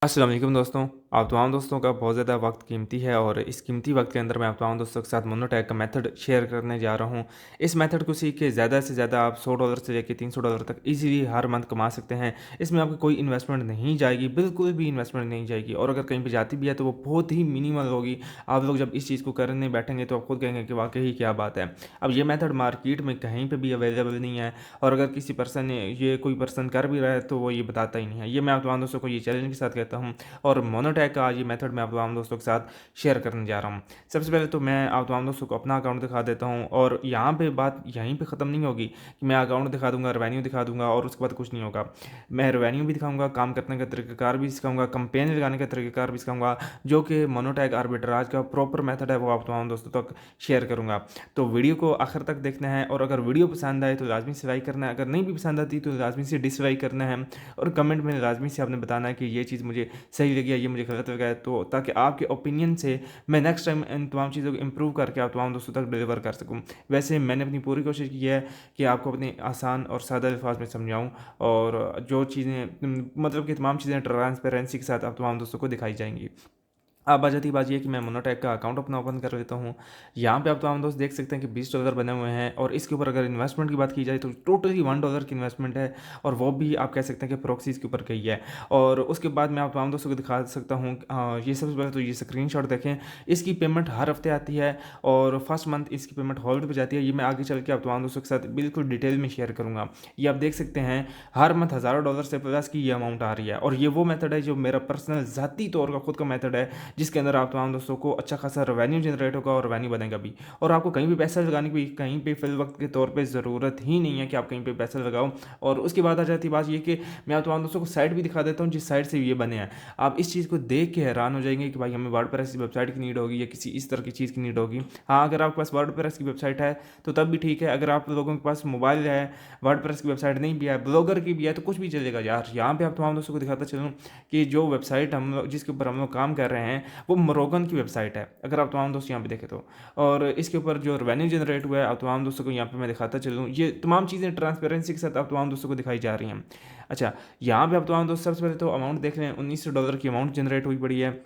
अस्सलाम वालेकुम दोस्तों। आप तमाम दोस्तों का बहुत ज़्यादा वक्त कीमती है और इस कीमती वक्त के अंदर मैं आप तमाम दोस्तों के साथ मोनोटैग का मेथड शेयर करने जा रहा हूँ। इस मेथड को सीख के ज़्यादा से ज़्यादा आप $100 से लेकर $300 तक ईज़िली हर मंथ कमा सकते हैं। इसमें आपकी कोई इन्वेस्टमेंट नहीं जाएगी, बिल्कुल भी इन्वेस्टमेंट नहीं जाएगी और अगर कहीं पे जाती भी है तो वो बहुत ही मिनिमल होगी। आप लोग जब इस चीज़ को करने बैठेंगे तो आप खुद कहेंगे कि वाक़ई क्या बात है। अब ये मेथड मार्केट में कहीं पे भी अवेलेबल नहीं है और अगर किसी पर्सन ने ये कोई पर्सन कर भी रहा है तो वो ये बताता ही नहीं है। ये मैं आप तमाम दोस्तों को ये चैलेंज के साथ कहता हूँ और मोनोटैग का आज ये मेथड मैं आप तमाम दोस्तों के साथ शेयर करने जा रहा हूँ। सबसे पहले तो मैं आप तमाम दोस्तों को अपना अकाउंट दिखा देता हूँ और यहाँ पे बात यहीं पे ख़त्म नहीं होगी कि मैं अकाउंट दिखा दूँगा, रेवेन्यू दिखा दूँगा और उसके बाद कुछ नहीं होगा। मैं रेवेन्यू भी दिखाऊँगा, काम करने का तरीक़ाकार भी सिखाऊँगा, कैंपेन लगाने का तरीक़ाकार भी सिखाऊँगा, जो कि मोनोटैग आर्बिट्राज का प्रॉपर मेथड है वो आप तमाम दोस्तों तक शेयर करूँगा। तो वीडियो को आखिर तक देखना है और अगर वीडियो पसंद आए तो लाज़मी से लाइक करना है, अगर नहीं भी पसंद आती तो लाज़मी से डिसलाइक करना है और कमेंट में लाज़मी से आपने बताना है कि ये चीज़ मुझे सही लगी है, ये मुझे गलत लगा है, तो ताकि आपके ओपिनियन से मैं नेक्स्ट टाइम इन तमाम चीज़ों को इम्प्रूव करके आप तमाम दोस्तों तक डिलीवर कर सकूँ। वैसे मैंने अपनी पूरी कोशिश की है कि आपको अपने आसान और सादा अल्फाज में समझाऊँ और जो चीज़ें मतलब कि तमाम चीज़ें ट्रांसपेरेंसी के साथ आप तमाम दोस्तों को दिखाई जाएंगी। अब आ जाती है बात ये कि मैं मोनोटैग का अकाउंट अपना ओपन कर लेता हूँ। यहाँ पे आप तमाम दोस्त देख सकते हैं कि $20 बने हुए हैं और इसके ऊपर अगर इन्वेस्टमेंट की बात की जाए तो टोटली $1 की इन्वेस्टमेंट है और वो भी आप कह सकते हैं कि प्रॉक्सीज़ के ऊपर गई है। और उसके बाद मैं आप तमाम दोस्तों को दिखा सकता हूँ ये सबसे पहले तो ये स्क्रीनशॉट देखें। इसकी पेमेंट हर हफ्ते आती है और फर्स्ट मंथ इसकी पेमेंट होल्ड पे जाती है। ये मैं आगे चल के आप तमाम दोस्तों के साथ बिल्कुल डिटेल में शेयर करूँगा। ये आप देख सकते हैं हर मंथ हज़ारों डॉलर से प्लस की ये अमाउंट आ रही है और ये वो मेथड है जो मेरा पर्सनल ज़ाती तौर का खुद का मेथड है जिसके अंदर आप तमाम दोस्तों को अच्छा खासा रेवेन्यू जनरेट होगा और रेवेन्यू बनेगा भी और आपको कहीं भी पैसा लगाने की कहीं पे फिल वक्त के तौर पे ज़रूरत ही नहीं है कि आप कहीं पे पैसा लगाओ। और उसके बाद आ जाती बात ये कि मैं आप तमाम दोस्तों को साइट भी दिखा देता हूँ जिस साइट से ये बने हैं। आप इस चीज़ को देख के हैरान हो जाएंगे कि भाई हमें वर्डप्रेस की वेबसाइट की नीड होगी या किसी इस तरह की चीज़ की नीड होगी। हाँ, अगर आपके पास वर्डप्रेस की वेबसाइट है तो तब भी ठीक है। अगर आप लोगों के पास मोबाइल है, वर्डप्रेस की वेबसाइट नहीं भी है, ब्लॉगर की भी है, तो कुछ भी चलेगा यार। यहाँ पे आप तमाम दोस्तों को दिखाता चलूँ कि जो वेबसाइट हम लोग जिसके ऊपर हम लोग काम कर रहे हैं वो मोरोगन की वेबसाइट है, अगर आप तमाम दोस्त यहाँ पे देखें तो। और इसके ऊपर जो रेवेन्यू जनरेट हुआ है आप तमाम दोस्तों को यहाँ पे मैं दिखाता चलूँ, ये तमाम चीज़ें ट्रांसपेरेंसी के साथ आप तमाम दोस्तों को दिखाई जा रही हैं। अच्छा, यहाँ पे आप तमाम दोस्त सबसे पहले तो अमाउंट देख रहे हैं, $19 की अमाउंट जनरेट हुई पड़ी है।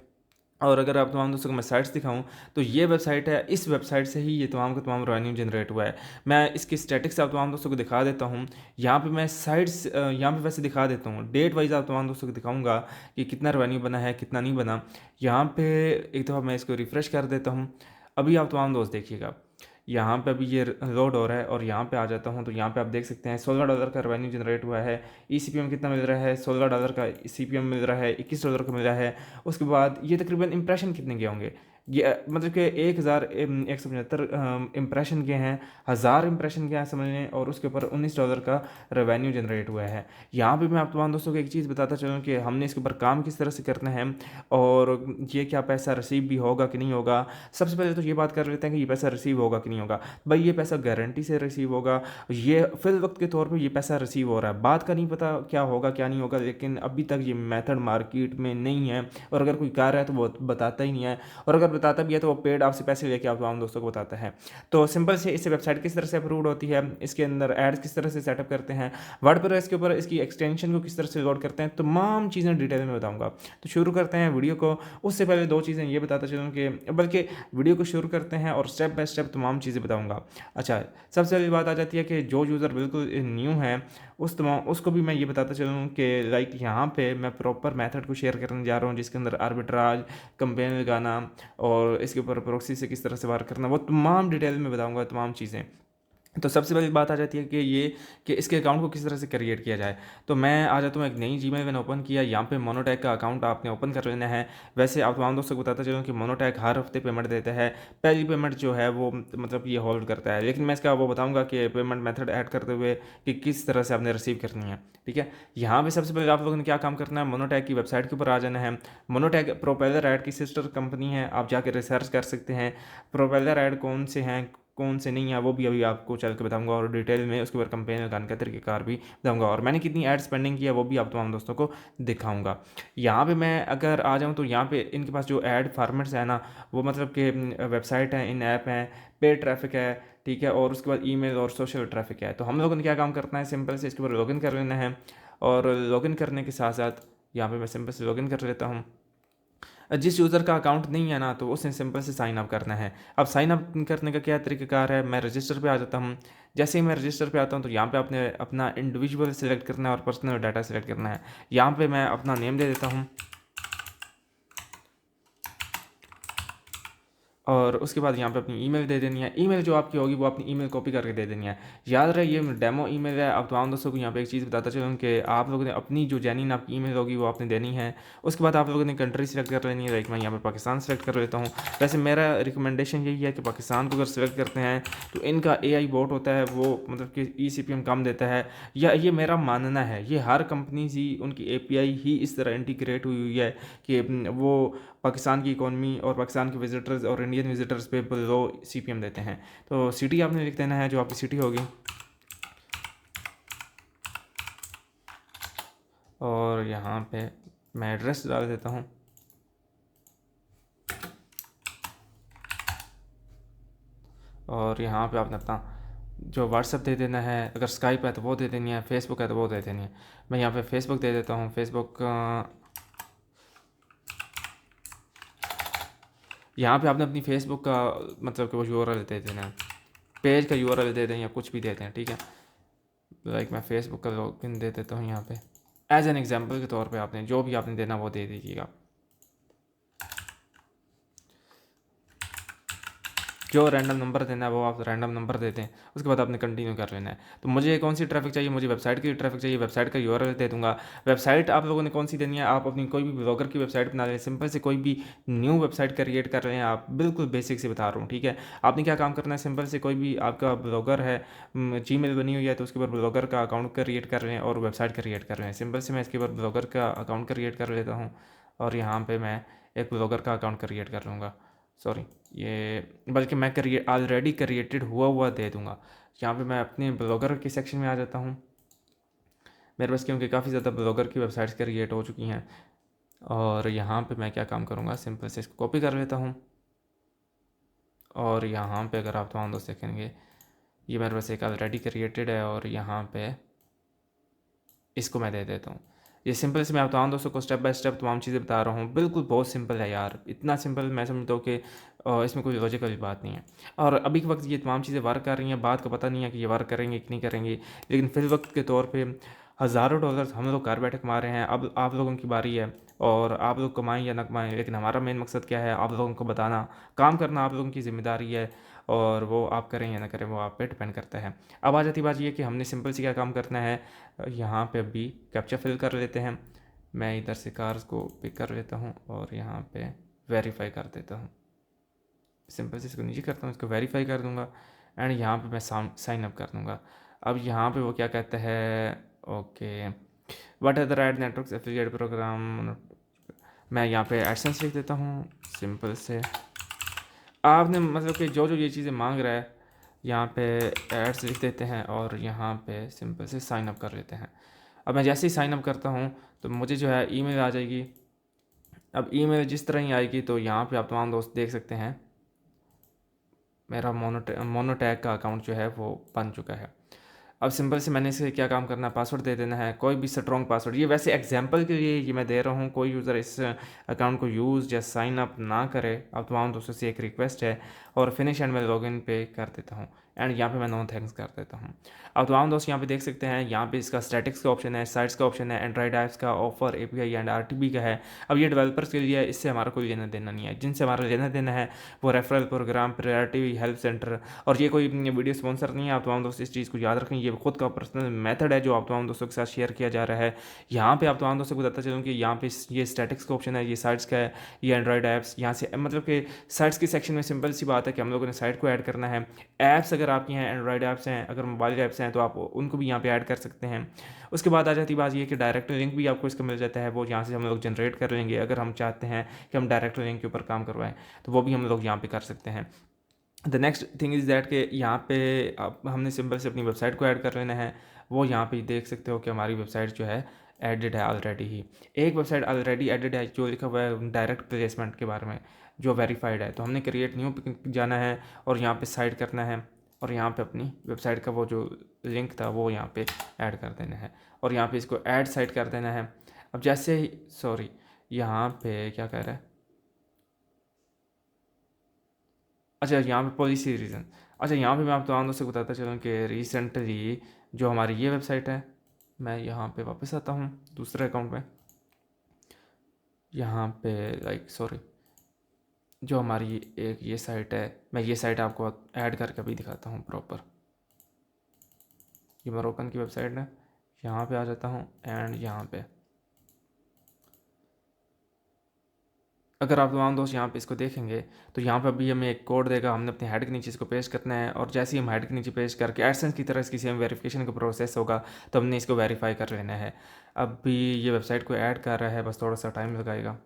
और अगर आप तमाम दोस्तों को मैं साइट्स दिखाऊं तो ये वेबसाइट है, इस वेबसाइट से ही ये तमाम का तमाम रेवेन्यू जनरेट हुआ है। मैं इसकी स्टैटिक्स आप तमाम दोस्तों को दिखा देता हूँ। यहाँ पे मैं साइट्स यहाँ पे वैसे दिखा देता हूँ, डेट वाइज आप तमाम दोस्तों को दिखाऊंगा कि कितना रेवेन्यू बना है कितना नहीं बना। यहाँ पे एक दफ़ा मैं इसको रिफ़्रेश कर देता हूँ। अभी आप तमाम दोस्त देखिएगा, यहाँ पे अभी ये लोड हो रहा है और यहाँ पे आ जाता हूँ तो यहाँ पे आप देख सकते हैं $16 का रेवेन्यू जनरेट हुआ है। ईसीपीएम कितना मिल रहा है? $16 का सीपीएम मिल रहा है, $21 का मिल रहा है। उसके बाद ये तकरीबन इंप्रेशन कितने के होंगे? ये मतलब कि 1175 इंप्रेशन के हैं, 1000 इंप्रेशन के हैं समझ लें और उसके ऊपर $19 का रेवेन्यू जनरेट हुआ है। यहाँ पे मैं आप तमाम दोस्तों को एक चीज़ बताता चलूँ कि हमने इसके ऊपर काम किस तरह से करना है और ये क्या पैसा रिसीव भी होगा कि नहीं होगा। सबसे पहले तो ये बात कर लेते हैं कि ये पैसा रिसीव होगा कि नहीं होगा। भाई ये पैसा गारंटी से रिसीव होगा, ये फिल वक्त के तौर पे ये पैसा रिसीव हो रहा है। बात का नहीं पता क्या होगा क्या नहीं होगा, लेकिन अभी तक ये मेथड मार्केट में नहीं है और अगर कोई कर रहा है तो वो बताता ही नहीं है और अगर बताता भी है तो वो पेड आपसे पैसे लेके आप आम दोस्तों को बताता है। तो सिंपल से इससे वेबसाइट किस तरह से अप्रूव होती है, इसके अंदर एड्स किस तरह से सेटअप करते हैं, वर्डप्रेस के ऊपर इसकी एक्सटेंशन को किस तरह से लोड करते हैं, तमाम चीज़ें डिटेल में बताऊँगा। तो शुरू करते हैं वीडियो को। उससे पहले दो चीज़ें ये बताता चलूँ कि बल्कि वीडियो को शुरू करते हैं और स्टेप बाय स्टेप तमाम चीज़ें बताऊँगा। अच्छा, सबसे पहली बात आ जाती है कि जो यूज़र बिल्कुल न्यू है उसको भी मैं ये बताता चलूँ कि लाइक यहाँ पे मैं प्रॉपर मेथड को शेयर करने जा रहा हूँ जिसके अंदर आर्बिट्राज, कैंपेन लगाना और इसके ऊपर प्रॉक्सी से किस तरह से वार करना, वो तमाम डिटेल में बताऊँगा तमाम चीज़ें। तो सबसे पहली बात आ जाती है कि ये कि इसके अकाउंट को किस तरह से क्रिएट किया जाए। तो मैं आ जाता हूँ, एक नई जीमेल मैंने ओपन किया, यहाँ पे मोनोटैग का अकाउंट आपने ओपन कर लेना है। वैसे आप तमाम दोस्तों को बताता चलूँ कि मोनोटैग हर हफ्ते पेमेंट देता है। पहली पेमेंट जो है वो मतलब ये होल्ड करता है, लेकिन मैं इसका वो बताऊँगा कि पेमेंट मेथड ऐड करते हुए कि किस तरह से आपने रिसीव करनी है। ठीक है, यहाँ पे सबसे पहले आप लोगों ने क्या काम करना है, मोनोटैग की वेबसाइट के ऊपर आ जाना है। मोनोटैग प्रोपेलर ऐड की सिस्टर कंपनी है, आप जाकर रिसर्च कर सकते हैं प्रोपेलर ऐड कौन से हैं कौन से नहीं है, वो भी अभी आपको चल के बताऊंगा और डिटेल में उसके ऊपर कंपेन लगाने का तरीक़ेकार भी बताऊंगा और मैंने कितनी एड स्पेंडिंग किया वो भी आप तमाम दोस्तों को दिखाऊंगा। यहाँ पे मैं अगर आ जाऊँ तो यहाँ पे इनके पास जो ऐड फॉर्मेट्स है ना, वो मतलब कि वेबसाइट है, इन ऐप हैं, पेड ट्रैफिक है, ठीक है, और उसके बाद ईमेल और सोशल ट्रैफिक है। तो हम लोगों ने क्या काम करना है, सिंपल से इसके ऊपर लॉगिन कर लेना है और लॉगिन करने के साथ साथ यहाँ पे मैं सिंपल से लॉगिन कर लेता हूँ। जिस यूज़र का अकाउंट नहीं है ना, तो उसे सिंपल से साइन अप करना है। अब साइन अप करने का क्या तरीक़ाकार है, मैं रजिस्टर पे आ जाता हूँ। जैसे ही मैं रजिस्टर पे आता हूँ तो यहाँ पे आपने अपना इंडिविजुअल सेलेक्ट करना है और पर्सनल डाटा सेलेक्ट करना है। यहाँ पे मैं अपना नेम दे देता हूँ और उसके बाद यहाँ पे अपनी ईमेल दे देनी है। ईमेल जो आपकी होगी वो अपनी ईमेल कॉपी करके दे देनी है। याद रहे ये डेमो ईमेल है। अब तमाम दोस्तों को यहाँ पे एक चीज़ बताता चलूँ कि आप लोगों ने अपनी जो जेन्युइन आपकी ईमेल होगी वो आपने देनी है। उसके बाद आप लोगों ने कंट्री सेलेक्ट कर लेनी है। लाइक मैं यहाँ पे पाकिस्तान सेलेक्ट कर लेता हूँ। वैसे मेरा रिकमेंडेशन यही है कि पाकिस्तान को अगर सेलेक्ट करते हैं तो इनका AI बोट होता है, वो मतलब कि ECPM कम देता है, या ये मेरा मानना है। ये हर कंपनी ही उनकी API ही इस तरह इंटीग्रेट हुई हुई है कि वो पाकिस्तान की इकॉनमी और पाकिस्तान के विजिटर्स और इंडियन विजिटर्स पे लो CPM देते हैं। तो सिटी आपने लिख देना है जो आपकी सिटी होगी, और यहाँ पे मैं एड्रेस डाल देता हूँ। और यहाँ पे आपने अपना जो व्हाट्सअप दे देना है, अगर स्काइप है तो वो दे देनी है, फेसबुक है तो वो दे देनी है। मैं यहाँ पे फेसबुक दे देता हूँ। फेसबुक यहाँ पे आपने अपनी फेसबुक का मतलब कि वो URL दे देना है, पेज का URL दे दें या कुछ भी दे दें, ठीक है। लाइक मैं फेसबुक का लॉगिन दे देता हूँ यहाँ पे एज एन एग्जाम्पल के तौर पे। आपने जो भी आपने देना वो दे दीजिएगा। जो रैंडम नंबर देना है वो आप रैंडम नंबर दे दें। उसके बाद आपने कंटिन्यू कर लेना है। तो मुझे कौन सी ट्रैफिक चाहिए, मुझे वेबसाइट की ट्रैफिक चाहिए, वेबसाइट का URL दे दूंगा। वेबसाइट आप लोगों ने कौन सी देनी है, आप अपनी कोई भी ब्लॉगर की वेबसाइट बना लें, सिंपल से कोई भी न्यू वेबसाइट क्रिएट कर रहे हैं आप, बिल्कुल बेसिक से बता रहा हूँ, ठीक है। आपने क्या काम करना है, सिंपल से कोई भी आपका ब्लॉगर है, Gmail बनी हुई है तो उसके ऊपर ब्लॉगर का अकाउंट क्रिएट कर रहे हैं और वेबसाइट क्रिएट कर रहे हैं। सिंपल से मैं इसके ऊपर ब्लॉगर का अकाउंट क्रिएट कर लेता हूँ और यहाँ पर मैं एक ब्लॉगर का अकाउंट क्रिएट कर लूँगा। सॉरी, ये बल्कि मैं ऑलरेडी क्रिएटेड हुआ हुआ दे दूंगा। यहाँ पे मैं अपने ब्लॉगर के सेक्शन में आ जाता हूँ। मेरे पास क्योंकि काफ़ी ज़्यादा ब्लॉगर की वेबसाइट्स क्रिएट हो चुकी हैं, और यहाँ पे मैं क्या काम करूँगा, सिंपल से इसको कॉपी कर लेता हूँ। और यहाँ पे अगर आप तमाम दोस्त देखेंगे, ये मेरे पास एक ऑलरेडी क्रिएटेड है और यहाँ पे इसको मैं दे देता हूँ। ये सिंपल से मैं आप तमाम दोस्तों को स्टेप बाय स्टेप तमाम चीज़ें बता रहा हूँ। बिल्कुल बहुत सिंपल है यार, इतना सिंपल मैं समझता हूँ कि इसमें कोई लॉजिक वाली बात नहीं है। और अभी के वक्त ये तमाम चीज़ें वर्क कर रही हैं, बात का पता नहीं है कि ये वर्क करेंगे कि नहीं करेंगे, लेकिन फिल वक्त के तौर पर हज़ारों डॉलर्स हम लोग घर बैठे कमा रहे हैं। अब आप लोगों की बारी है, और आप लोग कमाएं या ना कमाएं, लेकिन हमारा मेन मकसद क्या है, आप लोगों को बताना, काम करना आप लोगों की ज़िम्मेदारी है, और वो आप करें या ना करें वो आप पे डिपेंड करता है। अब आ जाती बात ये कि हमने सिंपल से क्या काम करना है, यहाँ पे अभी कैप्चा फिल कर लेते हैं। मैं इधर से कार्स को पिक कर लेता हूँ और यहाँ पे वेरीफाई कर देता हूँ। सिंपल से इसको नीचे करता हूँ, इसको वेरीफाई कर दूँगा एंड यहाँ पे मैं साइन अप कर दूँगा। अब यहाँ पे वो क्या कहता है, okay what are the ad networks affiliate programme, मैं यहाँ पे एडसेंस लिख देता हूँ। सिंपल से आपने मतलब कि जो जो ये चीज़ें मांग रहा है यहाँ पे एड्स लिख देते हैं और यहाँ पे सिंपल से साइन अप कर लेते हैं। अब मैं जैसे ही साइन अप करता हूँ तो मुझे जो है ईमेल आ जाएगी। अब ईमेल जिस तरह ही आएगी तो यहाँ पे आप तमाम दोस्त देख सकते हैं मेरा मोनोटैग का अकाउंट जो है वो बन चुका है। अब सिंपल से मैंने इसे क्या काम करना है, पासवर्ड दे देना है, कोई भी स्ट्रॉन्ग पासवर्ड। ये वैसे एग्जांपल के लिए ये मैं दे रहा हूँ, कोई यूज़र इस अकाउंट को यूज़ या साइन अप ना करे। अब तमाम दोस्तों से एक रिक्वेस्ट है, और फिनिश एंड मैं लॉगिन पे कर देता हूँ एंड यहाँ पे मैं नो थैंक्स कर देता हूँ। अब तमाम दोस्त यहाँ पे देख सकते हैं, यहाँ पे इसका स्टैटिक्स का ऑप्शन है, साइट्स का ऑप्शन है, एंड्रॉइड ऐप्स का, ऑफर, API एंड RTB का है। अब ये डेवलपर्स के लिए है, इससे हमारा कोई लेना देना नहीं है। जिनसे हमारा लेना देना है वो referral programme, priority help centre, और ये कोई वीडियो स्पॉन्सर नहीं है। आप तमाम दोस्त इस चीज़ को याद रखें, ये खुद का पर्सनल मेथड है जो आप तमाम दोस्तों के साथ शेयर किया जा रहा है। यहाँ पे आप तमाम दोस्तों को बताता चलूँ कि यहाँ पे ये स्टैटिक्स का ऑप्शन है, ये साइट्स का है, ये एंड्रॉइड ऐप्स। यहाँ से मतलब कि साइट्स के सेक्शन में सिंपल सी बात है कि हम लोगों ने साइट को ऐड करना है। ऐप्स अगर आपकी हैं, एंड्रॉइड ऐप्स हैं, अगर मोबाइल ऐप्स हैं तो आप उनको भी यहाँ पे ऐड कर सकते हैं। उसके बाद आ जाती बात ये कि डायरेक्ट लिंक भी आपको इसका मिल जाता है, वो यहाँ से हम लोग जनरेट कर लेंगे। अगर हम चाहते हैं कि हम डायरेक्ट लिंक के ऊपर काम करवाएं तो वो भी हम लोग यहाँ पे कर सकते हैं। The next thing is that कि यहाँ पे अब हमने सिंपल से अपनी वेबसाइट को ऐड कर लेना है। वो यहाँ पे देख सकते हो कि हमारी वेबसाइट जो है एडिड है ऑलरेडी ही। एक वेबसाइट ऑलरेडी एडिड है जो लिखा हुआ है डायरेक्ट प्लेसमेंट के बारे में, जो वेरीफाइड है। तो हमने क्रिएट न्यू पे जाना है और यहाँ पे साइट करना है, और यहाँ पे अपनी वेबसाइट का वो जो लिंक था वो यहाँ पे ऐड कर देना है, और यहाँ पे इसको ऐड साइट कर देना है। अब जैसे ही सॉरी यहाँ पे क्या कह रहा है, अच्छा यहाँ पे पॉलिसी रीज़न, अच्छा यहाँ पे मैं आप तमाम दोस्तों को बताता चलूँ कि रिसेंटली जो हमारी ये वेबसाइट है, मैं यहाँ पे वापस आता हूँ दूसरे अकाउंट में, यहाँ पे लाइक सॉरी जो हमारी एक ये साइट है, मैं ये साइट आपको ऐड करके अभी दिखाता हूँ प्रॉपर। ये मोरक्कन की वेबसाइट है, यहाँ पे आ जाता हूँ एंड यहाँ पे अगर आप तमाम दोस्त यहाँ पे इसको देखेंगे तो यहाँ पे अभी हमें एक कोड देगा, हमने अपने हेड के नीचे इसको पेस्ट करना है, और जैसे ही हम हेड के नीचे पेस्ट करके एडसेंस की तरह इसकी सेम वेरिफिकेशन का प्रोसेस होगा तो हमने इसको वेरीफाई कर लेना है। अभी ये वेबसाइट को ऐड कर रहा है, बस थोड़ा सा टाइम लगाएगा।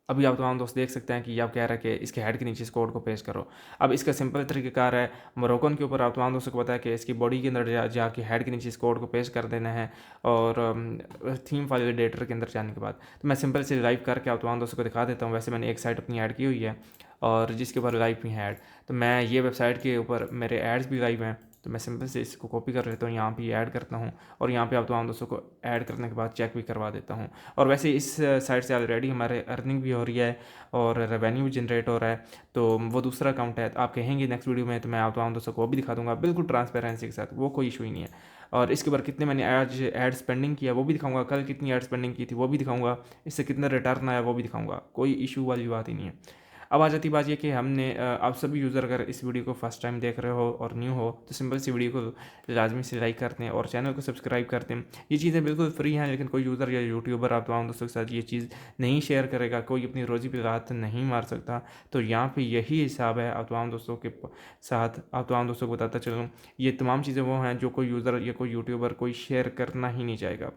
अभी आप तमाम दोस्त देख सकते हैं कि आप कह रहा है कि इसके हेड के नीचे इस कोड को पेस्ट करो। अब इसका सिंपल तरीक़ाकार है, मोरक्कन के ऊपर आप तमाम दोस्तों को पता है कि इसकी बॉडी के अंदर जाके हेड के नीचे इस कोड को पेस्ट कर देना है, और थीम फाइल एडिटर के अंदर जाने के बाद तो मैं सिंपल से लाइव करके आप तमाम दोस्तों को दिखा देता हूँ। वैसे मैंने एक साइट अपनी ऐड की हुई है और जिसके ऊपर लाइव भी है ऐड, तो मैं ये वेबसाइट के ऊपर मेरे एड्स भी लाइव हैं, तो मैं सिंपल से इसको कॉपी कर लेता हूँ, यहाँ पे ऐड करता हूँ और यहाँ पे आप तमाम दोस्तों को ऐड करने के बाद चेक भी करवा देता हूँ। और वैसे इस साइट से ऑलरेडी हमारे अर्निंग भी हो रही है और रेवेन्यू भी जनरेट हो रहा है, तो वो दूसरा अकाउंट है, तो आप कहेंगे नेक्स्ट वीडियो में तो मैं आप तमाम दोस्तों को वो भी दिखा दूँगा बिल्कुल ट्रांसपेरेंसी के साथ, वो कोई इशू ही नहीं है। और इसके ऊपर कितने मैंने आज एड स्पेंडिंग किया वो भी दिखाऊंगा, कल कितनी एड स्पेंडिंग की थी वो भी दिखाऊंगा, इससे कितना रिटर्न आया वो भी दिखाऊंगा, कोई इशू वाली बात ही नहीं है। अब आ जाती बात ये कि हमने आप सभी यूज़र अगर इस वीडियो को फर्स्ट टाइम देख रहे हो और न्यू हो तो सिंपल सी वीडियो को लाजमी से लाइक कर दें और चैनल को सब्सक्राइब कर दें। ये चीज़ें बिल्कुल फ्री हैं, लेकिन कोई यूज़र या यूट्यूबर आप तमाम दोस्तों के साथ ये चीज़ नहीं शेयर करेगा, कोई अपनी रोज़ी पे लात नहीं मार सकता। तो यहाँ पे यही हिसाब है आप तमाम दोस्तों के साथ, आप तमाम दोस्तों को बताता चलूँ, ये तमाम चीज़ें वो हैं जो कोई यूज़र या कोई यूट्यूबर कोई शेयर करना ही नहीं चाहेगा।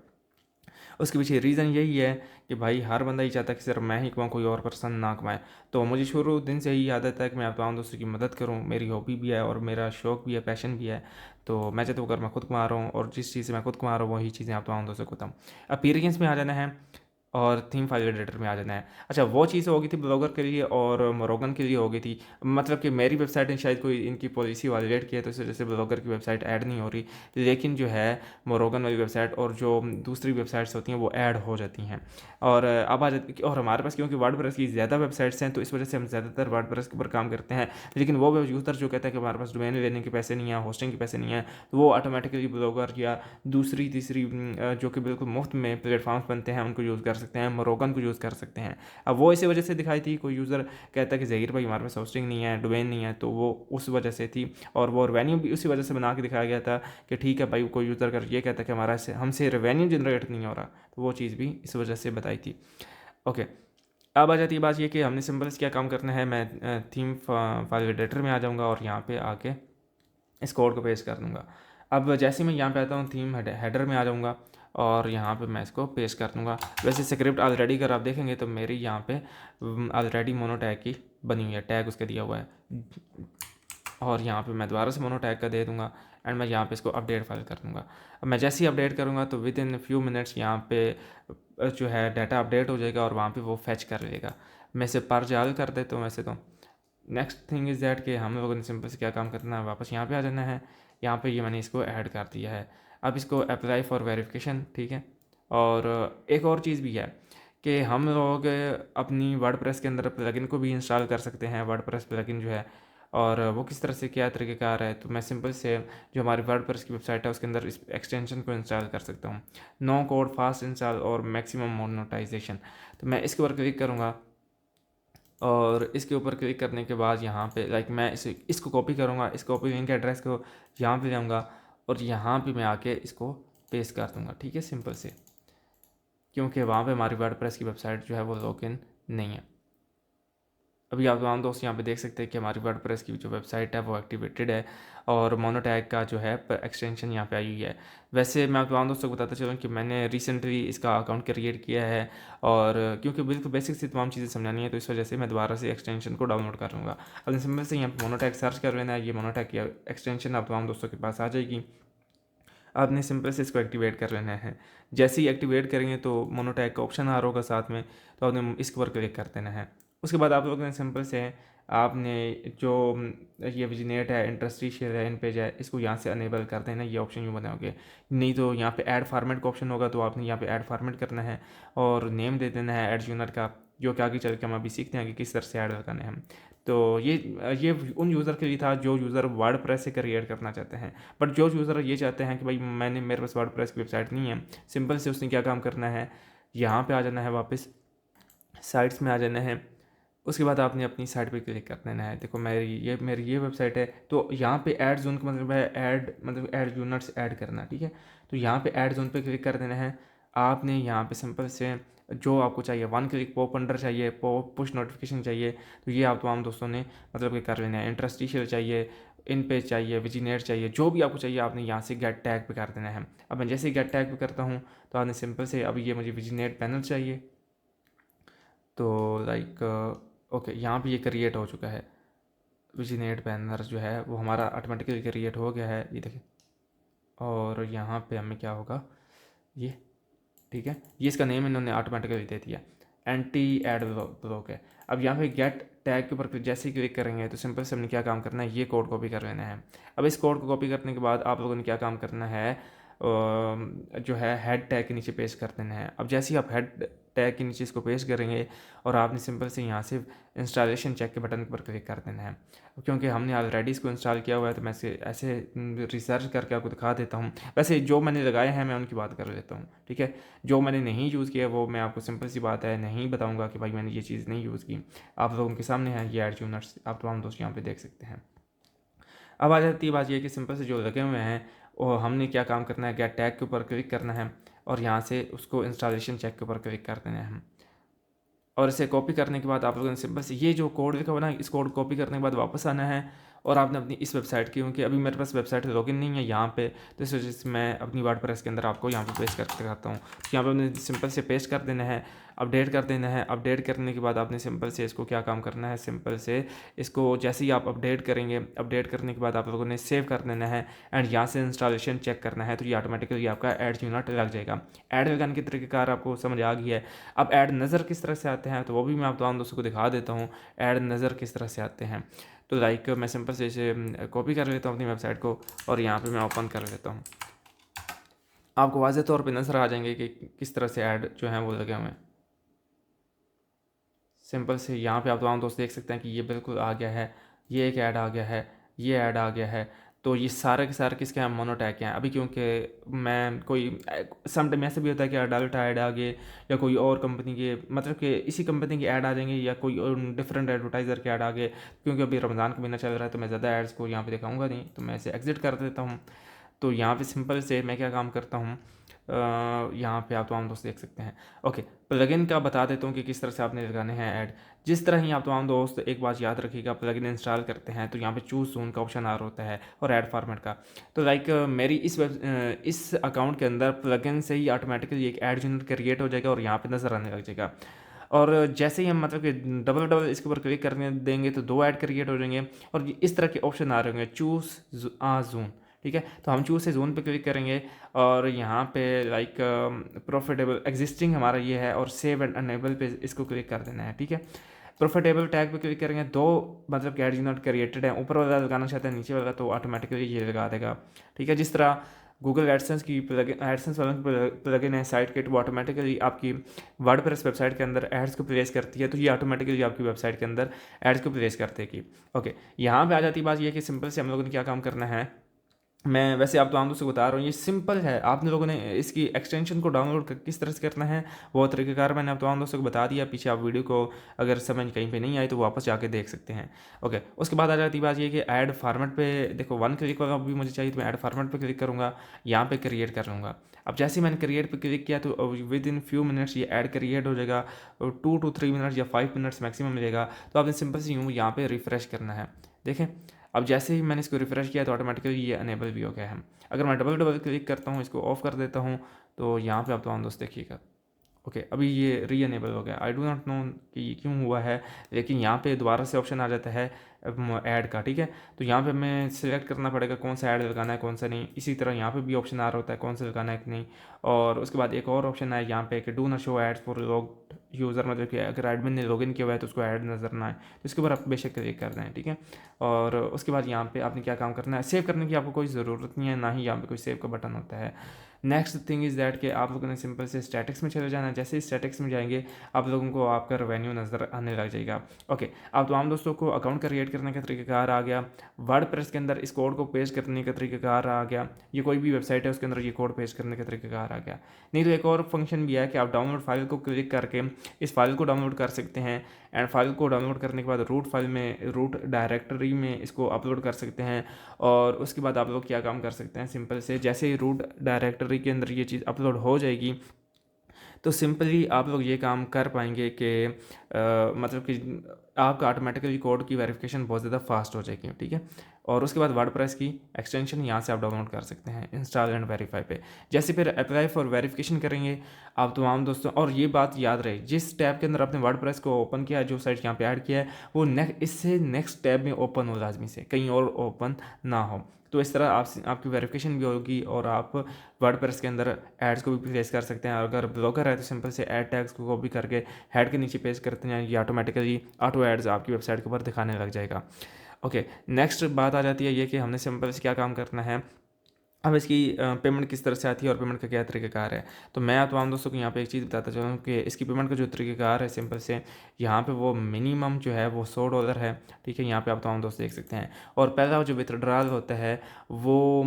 उसके पीछे रीज़न यही है कि भाई हर बंदा ही चाहता है कि सिर्फ मैं ही कमाऊँ, कोई और पर्सन ना कमाए। तो मुझे शुरू दिन से ही आदत है कि मैं आप तमाम दोस्तों की मदद करूँ, मेरी हॉबी भी है और मेरा शौक़ भी है, पैशन भी है। तो मैं चाहता हूँ अगर मैं खुद कमा रहा हूँ और जिस चीज़ से मैं खुद कमा रहा हूँ वही चीज़ें आप तमाम दोस्तों को बताऊँ। अपीयरेंस में आ जाना है और थीम फाइल एडिटर में आ जाना है। अच्छा वो चीज़ हो गई थी ब्लॉगर के लिए और मोरक्कन के लिए हो गई थी, मतलब कि मेरी वेबसाइट ने शायद कोई इनकी पॉलिसी वायलेट किया तो इस वजह से ब्लॉगर की वेबसाइट ऐड नहीं हो रही, लेकिन जो है मोरक्कन वाली वेबसाइट और जो दूसरी वेबसाइट्स होती हैं वो ऐड हो जाती हैं। और अब आ जाती, और हमारे पास क्योंकि वर्डप्रेस की ज़्यादा वेबसाइट्स हैं तो इस वजह से हम ज़्यादातर वर्डप्रेस के ऊपर काम करते हैं। लेकिन वो यूज़र जो कहता है कि हमारे पास डोमेन लेने के पैसे नहीं है, होस्टिंग के पैसे नहीं है, तो वो ऑटोमेटिकली ब्लॉगर या दूसरी तीसरी जो कि बिल्कुल मुफ्त में प्लेटफॉर्म्स बनते हैं उनको यूज़ कर सकते हैं, मोरक्कन को यूज़ कर सकते हैं। अब वो इसी वजह से दिखाई थी, कोई यूज़र कहता है कि ज़हीर भाई हमारे पास होस्टिंग नहीं है, डोमेन नहीं है, तो वो उस वजह से थी। और वो रेवेन्यू भी उसी वजह से बना के दिखाया गया था कि ठीक है भाई कोई यूज़र अगर ये कहता है कि हमारा हमसे रेवेन्यू जनरेट नहीं हो रहा, तो वो चीज़ भी इस वजह से बताई थी। ओके, अब आ जाती है बात ये कि हमने सिंपल से क्या काम करना है, मैं थीम फाइल एडिटर में आ जाऊँगा और यहाँ पे आके इस कोड को पेस्ट कर दूँगा। अब जैसे ही मैं यहाँ पे आता हूँ थीम हेडर में आ जाऊँगा और यहाँ पे मैं इसको पेस्ट कर दूँगा। वैसे स्क्रिप्ट ऑलरेडी अगर आप देखेंगे तो मेरी यहाँ पे ऑलरेडी मोनो टैग की बनी हुई है, टैग उसका दिया हुआ है, और यहाँ पे मैं दोबारा से मोनो टैग का दे दूँगा एंड मैं यहाँ पे इसको अपडेट फाइल कर दूँगा। अब मैं जैसे ही अपडेट करूँगा तो विद इन फ्यू मिनट्स यहाँ पे जो है डाटा अपडेट हो जाएगा और वहाँ पे वो फैच कर लेगा। मैं इसे पर जाल कर देता हूँ वैसे तो। नेक्स्ट थिंग इज़ दैट कि हम लोगों ने सिंपल से क्या काम करना है, वापस यहाँ पे आ जाना है। यहाँ पे ये मैंने इसको ऐड कर दिया है, अब इसको अप्लाई फॉर वेरिफिकेशन, ठीक है। और एक और चीज़ भी है कि हम लोग अपनी वर्डप्रेस के अंदर प्लगइन को भी इंस्टॉल कर सकते हैं, वर्डप्रेस प्लगइन जो है, और वो किस तरह से क्या तरीक़ेकार है, तो मैं सिंपल से जो हमारी वर्डप्रेस की वेबसाइट है उसके अंदर इस एक्सटेंशन को इंस्टॉल कर सकता हूँ, नो कोड, फास्ट इंस्टॉल और मैक्सिमम मोनेटाइजेशन। तो मैं इसके ऊपर क्लिक करूँगा और इसके ऊपर क्लिक करने के बाद यहाँ पे लाइक मैं इसको कॉपी करूँगा, इस कॉपी लिंक एड्रेस को यहाँ पे जाऊँगा और यहाँ पे मैं आके इसको पेस्ट कर दूँगा, ठीक है, सिंपल से, क्योंकि वहाँ पे हमारी वर्डप्रेस की वेबसाइट जो है वो लॉगिन नहीं है। अभी आप तमाम दोस्त यहाँ पे देख सकते हैं कि हमारी वर्डप्रेस की जो वेबसाइट है वो एक्टिवेटेड है और मोनोटैग का जो है एक्सटेंशन यहाँ पे आई हुई है। वैसे मैं आप तमाम दोस्तों को बताता चलूँ कि मैंने रिसेंटली इसका अकाउंट क्रिएट किया है और क्योंकि बिल्कुल बेसिक से तमाम चीज़ें समझानी है तो इस वजह से मैं दोबारा से एक्सटेंशन को डाउनलोड कर लूँगा। अब सिंपल से यहाँ पर मोनोटैग सर्च कर लेना है, ये मोनोटैग की एक्सटेंशन आप तमाम दोस्तों के पास आ जाएगी। आपने सिंपल से इसको एक्टिवेट कर लेना है। जैसे ही एक्टिवेट करेंगे तो मोनोटैग का ऑप्शन आ रहा होगा साथ में, तो आपने इसके ऊपर क्लिक कर देना है उसके बाद आप लोगों ने सिंपल से आपने जो ये विजिनेट है, इंटरस्टिशियल है, इन पेज है, इसको यहाँ से अनेबल कर देना, ये ऑप्शन यूँ बनाओगे। नहीं तो यहाँ पे ऐड फार्मेट का ऑप्शन होगा, तो आपने यहाँ पे ऐड फार्मेट करना है और नेम दे देना है ऐड यूनर का, जो कि आगे चल के हम अभी सीखते हैं कि किस तरह से ऐड लगाने हैं हम। तो ये उन यूज़र के लिए था जो यूज़र वर्डप्रेस से क्रिएट करना चाहते हैं। बट जो यूज़र ये चाहते हैं कि भाई मेरे पास वर्डप्रेस की वेबसाइट नहीं है, सिंपल से उसने क्या काम करना है, यहाँ पे आ जाना है, वापस साइट्स में आ जाना है। उसके बाद आपने अपनी साइट पे क्लिक कर देना है। देखो मेरी ये वेबसाइट है, तो यहाँ पे ऐड जोन का मतलब है ऐड यूनिट्स ऐड करना, ठीक है। तो यहाँ पे ऐड जोन पे क्लिक कर देना है। आपने यहाँ पे सिंपल से जो आपको चाहिए, वन क्लिक पॉप अंडर चाहिए, पॉप पुश नोटिफिकेशन चाहिए, तो ये आप तमाम दोस्तों ने मतलब कि कर लेना है। इंटरस्टिशियल चाहिए, इन पेज चाहिए, विजिनेट चाहिए, जो भी आपको चाहिए आपने यहाँ से गेट टैग पे कर देना है। अब मैं जैसे ही गेट टैग पे करता हूँ तो आपने सिंपल से, अब ये मुझे विजिनेट पैनल चाहिए, तो लाइक ओके, यहाँ पे ये क्रिएट हो चुका है। विजिनेट बैनर जो है वो हमारा ऑटोमेटिकली क्रिएट हो गया है, ये देखिए। और यहाँ पे हमें क्या होगा, ये ठीक है, ये इसका नेम इन्होंने ऑटोमेटिकली दे दिया, एंटी एड ब्लॉक है। अब यहाँ पे गेट टैग के ऊपर जैसे ही क्लिक करेंगे तो सिंपल से हमने क्या काम करना है, ये कोड कॉपी कर लेना है। अब इस कोड को कॉपी करने के बाद आप लोगों ने क्या काम करना है, जो है हेड टैग के नीचे पेस्ट कर देना है। अब जैसे ही आप हेड टैग के नीचे इसको पेस्ट करेंगे और आपने सिंपल से यहाँ से इंस्टॉलेशन चेक के बटन पर क्लिक कर देना है। क्योंकि हमने ऑलरेडी इसको इंस्टॉल किया हुआ है तो मैं ऐसे रिसर्च करके आपको दिखा देता हूँ। वैसे जो मैंने लगाए हैं मैं उनकी बात कर लेता हूँ, ठीक है। जो मैंने नहीं यूज़ किया वो मैं आपको सिंपल सी बात है नहीं बताऊँगा कि भाई मैंने ये चीज़ नहीं यूज़ की। आप लोगों के सामने है ये ऐड यूनिट्स, आप तमाम दोस्त यहाँ पे देख सकते हैं। अब आ जाती है बात ये कि सिंपल से जो लगे हुए हैं और हमने क्या काम करना है, गेट टैग के ऊपर क्लिक करना है और यहाँ से उसको इंस्टॉलेशन चेक के ऊपर क्लिक कर देना है हम। और इसे कॉपी करने के बाद आप लोगों ने सिंपल से ये जो कोड लिखा हुआ ना, इस कोड कॉपी करने के बाद वापस आना है और आपने अपनी इस वेबसाइट की, क्योंकि अभी मेरे पास वेबसाइट लॉगिन नहीं है यहाँ पे, तो इस वजह से मैं अपनी वर्डप्रेस के अंदर आपको यहाँ पे पेस्ट करके दिखाता हूँ। तो यहाँ पे आपने सिंपल से पेस्ट कर देना है, अपडेट कर देना है। अपडेट करने के बाद आपने सिंपल से इसको क्या काम करना है, सिंपल से इसको जैसे ही आप अपडेट करेंगे, अपडेट करने के बाद आप लोगों ने सेव कर देना है एंड यहाँ से इंस्टॉलेशन चेक करना है, तो ये ऑटोमेटिकली आपका ऐड यूनिट लग जाएगा। ऐड लगाने के तरीक़ेकार आपको समझ आ गई है। अब ऐड नज़र किस तरह से आते हैं तो वो भी मैं आप तमाम दोस्तों को दिखा देता हूँ, ऐड नज़र किस तरह से आते हैं। तो लाइक मैं सिंपल से इसे कॉपी कर लेता हूँ अपनी वेबसाइट को और यहाँ पे मैं ओपन कर लेता हूँ। आपको वाज़ेह तौर पे नज़र आ जाएंगे कि किस तरह से ऐड जो हैं वो लगे हुए हैं। सिंपल से यहाँ पे आप तमाम दोस्त देख सकते हैं कि ये बिल्कुल आ गया है, ये एक ऐड आ गया है, ये ऐड आ गया है। तो ये सारे के सारे किसके हैं, मोनोटैग के हैं। अभी क्योंकि मैं कोई समटाइम ऐसा भी होता है कि अडल्ट ऐड आ गए या कोई और कंपनी के, मतलब कि इसी कंपनी के ऐड आ जाएंगे या कोई और डिफरेंट एडवर्टाइज़र के ऐड आ गए। क्योंकि अभी रमज़ान का महीना चल रहा है तो मैं ज़्यादा ऐड्स को यहाँ पे दिखाऊंगा नहीं, तो मैं इसे एग्जिट कर देता हूँ। तो यहाँ पे सिंपल से मैं क्या काम करता हूँ, यहाँ पे आप तमाम दोस्त देख सकते हैं। ओके, प्लगइन का बता देता हूँ कि किस तरह से आपने लगाने हैं ऐड। जिस तरह ही आप तमाम दोस्त एक बात याद रखिएगा, प्लगइन इंस्टॉल करते हैं तो यहाँ पे चूज़ जोन का ऑप्शन आ रहा होता है और ऐड फॉर्मेट का। तो लाइक मेरी इस अकाउंट के अंदर प्लगइन से ही ऑटोमेटिकली एक ऐड यूनिट क्रिएट हो जाएगा और यहाँ पे नज़र आने लग जाएगा। और जैसे ही हम मतलब कि डबल डबल इसके ऊपर क्लिक करने देंगे तो दो ऐड क्रिएट हो जाएंगे और इस तरह के ऑप्शन आ रहे होंगे, चूज़ जोन, ठीक है। तो हम चूज़ से जोन पे क्लिक करेंगे और यहाँ पे लाइक प्रॉफिटेबल एग्जिस्टिंग हमारा ये है और सेव एंड अनेबल पे इसको क्लिक कर देना है, ठीक है। प्रॉफिटेबल टैग पे क्लिक करेंगे, दो मतलब कि एड नॉट क्रिएटेड है, ऊपर वाला लगाना चाहते हैं नीचे वाला तो ऑटोमेटिकली ये लगा देगा, ठीक है। जिस तरह गूगल एडसेंस की एडसेंस वालों की प्लगइन है साइट किट, वो ऑटोमेटिकली आपकी वर्डप्रेस वेबसाइट के अंदर एड्स को प्लेस करती है, तो ये ऑटोमेटिकली आपकी वेबसाइट के अंदर एड्स को प्लेस कर देगी। ओके, यहाँ पे आ जाती बात ये कि सिंपल से हम लोगों ने क्या काम करना है, मैं वैसे आप तो आम से बता रहा हूँ, ये सिंपल है। आपने लोगों ने इसकी एक्सटेंशन को डाउनलोड किस तरह से करना है वो तरीक़ेकार मैंने आप तमाम दोस्तों को बता दिया। पीछे आप वीडियो को अगर समझ कहीं पे नहीं आई तो वापस जाके देख सकते हैं। ओके, उसके बाद आ जाती बात ये कि ऐड फार्मेट पे देखो, वन क्लिक वाला भी मुझे चाहिए तो मैं ऐड फार्मेट पे क्लिक करूँगा, यहाँ पे क्रिएट कर लूँगा। अब जैसे ही मैंने क्रिएट पे क्लिक किया तो विद इन फ्यू मिनट्स ये ऐड क्रिएट हो जाएगा, 2 to 3 मिनट्स या 5 मिनट्स मैक्सिमम मिलेगा। तो आपने सिंपल से यूँ यहाँ पे रिफ़्रेश करना है, देखें। अब जैसे ही मैंने इसको रिफ़्रेश किया तो ऑटोमेटिकली ये अनेबल भी हो गया है। अगर मैं डबल डबल क्लिक करता हूँ, इसको ऑफ़ कर देता हूँ, तो यहाँ पे आप तमाम दोस्त देखिएगा, ओके, अभी ये री अनेबल हो गया। आई डू नॉट नो कि ये क्यों हुआ है, लेकिन यहाँ पे दोबारा से ऑप्शन आ जाता है ऐड का, ठीक है। तो यहाँ पे हमें सिलेक्ट करना पड़ेगा कौन सा ऐड लगाना है कौन सा नहीं। इसी तरह यहाँ पे भी ऑप्शन आ रहा होता है कौन सा लगाना है कि नहीं। और उसके बाद एक और ऑप्शन है यहाँ पे कि do not show ads for log user, मतलब कि अगर एडमिन ने लॉगिन किया हुआ है तो उसको ऐड नज़र ना आए, तो इसके ऊपर आप बेशक क्लिक कर दें, ठीक है। और उसके बाद यहाँ पे आपने क्या काम करना है, सेव करने की आपको कोई ज़रूरत नहीं है, ना ही यहाँ पे कोई सेव का बटन होता है। नेक्स्ट थिंग इज़ दैट कि आप लोगों ने सिंपल से स्टैटिक्स में चले जाना है। जैसे ही स्टैटिक्स में जाएंगे आप लोगों को आपका रेवेन्यू नज़र आने लग जाएगा। ओके, आप तमाम दोस्तों को अकाउंट क्रिएट करने का तरीकाकार आ गया। वर्डप्रेस के अंदर इस कोड को पेस्ट करने का तरीकाकार आ गया। ये कोई भी वेबसाइट है उसके अंदर ये कोड पेस्ट करने का तरीकाकार आ गया। नहीं तो एक और फंक्शन भी है कि आप डाउनलोड फाइल को क्लिक करके इस फाइल को डाउनलोड कर सकते हैं। एंड फाइल को डाउनलोड करने के बाद रूट फाइल में, रूट डायरेक्टरी में इसको अपलोड कर सकते हैं। और उसके बाद आप लोग क्या काम कर सकते हैं, सिंपल से जैसे ही रूट डायरेक्टरी के अंदर ये चीज़ अपलोड हो जाएगी तो सिंपली आप लोग ये काम कर पाएंगे कि मतलब कि आपका ऑटोमेटिकली कोड की वेरिफिकेशन बहुत ज़्यादा फास्ट हो जाएगी, ठीक है। और उसके बाद वर्डप्रेस की एक्सटेंशन यहाँ से आप डाउनलोड कर सकते हैं इंस्टॉल एंड वेरीफाई पे। जैसे फिर अप्लाई फॉर वेरिफिकेशन करेंगे आप तमाम दोस्तों, और ये बात याद रहे जिस टैब के अंदर आपने वर्डप्रेस को ओपन किया है, जो साइट यहाँ पे ऐड किया है, वो इससे नेक्स्ट टैब में ओपन हो लाजमी से, कहीं और ओपन ना हो। तो इस तरह आपकी वेरिफिकेशन भी होगी और आप वर्डप्रेस के अंदर एड्स को भी प्लेस कर सकते हैं। अगर ब्लॉगर है तो सिंपल से ऐड टैग्स को कॉपी करके हेड के नीचे पेस्ट करते हैं, ये ऑटोमेटिकली ऑटो एड्स आपकी वेबसाइट के ऊपर दिखाने लग जाएगा। ओके, नेक्स्ट बात आ जाती है ये कि हमने सिंपल से क्या काम करना है। अब इसकी पेमेंट किस तरह से आती है और पेमेंट का क्या तरीकाकार है। तो मैं तमाम दोस्तों को यहाँ पे एक चीज़ बताता चलूँ कि इसकी पेमेंट का जो तरीकाकार है सिंपल से, यहाँ पे वो मिनिमम जो है वो $100 है, ठीक है। यहाँ पे आप तमाम दोस्त देख सकते हैं। और पहला जो विथड्रॉल होता है वो